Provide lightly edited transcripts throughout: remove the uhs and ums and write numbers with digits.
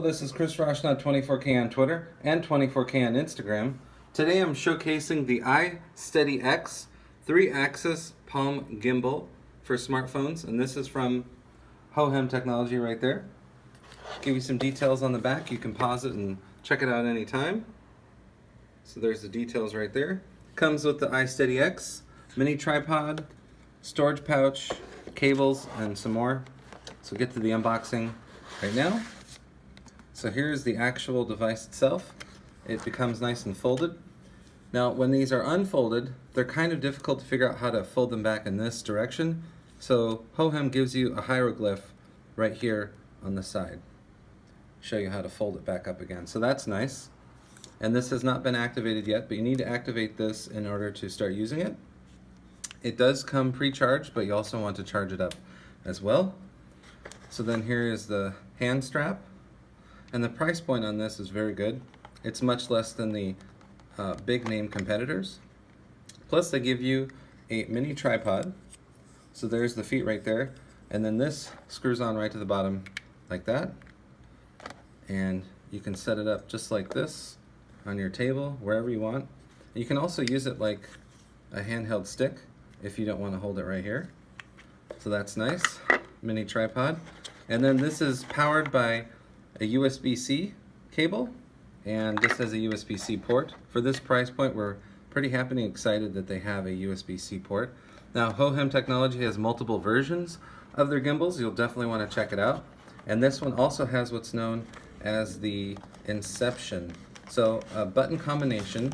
This is Chris Roshnod 24K on Twitter and 24K on Instagram. Today I'm showcasing the iSteady X 3-axis palm gimbal for smartphones, and this is from HoHem technology right there. Give you some details on the back. You can pause it and check it out anytime. So there's the details right there. Comes with the iSteady X, mini tripod, storage pouch, cables, and some more. So get to the unboxing right now. So here's the actual device itself. It becomes nice and folded. Now when these are unfolded, they're kind of difficult to figure out how to fold them back in this direction. So HoHem gives you a hieroglyph right here on the side. Show you how to fold it back up again. So that's nice. And this has not been activated yet, but you need to activate this in order to start using it. It does come pre-charged, but you also want to charge it up as well. So then here is the hand strap. And the price point on this is very good. It's much less than the big name competitors. Plus they give you a mini tripod. So there's the feet right there. And then this screws on right to the bottom like that. And you can set it up just like this on your table, wherever you want. You can also use it like a handheld stick if you don't want to hold it right here. So that's nice, mini tripod. And then this is powered by a USB-C cable, and this has a USB-C port. For this price point, we're pretty happy and excited that they have a USB-C port. Now, HoHem technology has multiple versions of their gimbals. You'll definitely want to check it out. And this one also has what's known as the Inception. So a button combination,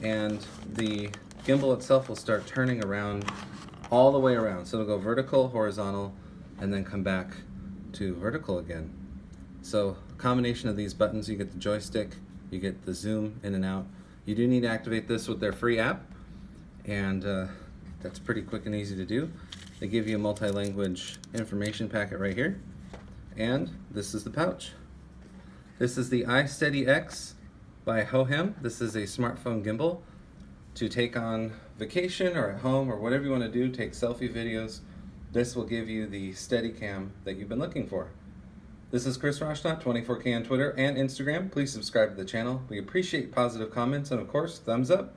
and the gimbal itself will start turning around all the way around. So it'll go vertical, horizontal, and then come back to vertical again. So a combination of these buttons, you get the joystick, you get the zoom in and out. You do need to activate this with their free app, and that's pretty quick and easy to do. They give you a multi-language information packet right here, and this is the pouch. This is the iSteady X by HoHem. This is a smartphone gimbal to take on vacation or at home or whatever you want to do, take selfie videos. This will give you the Steadicam that you've been looking for. This is Chris Roshnod, 24K on Twitter and Instagram. Please subscribe to the channel. We appreciate positive comments and, of course, thumbs up.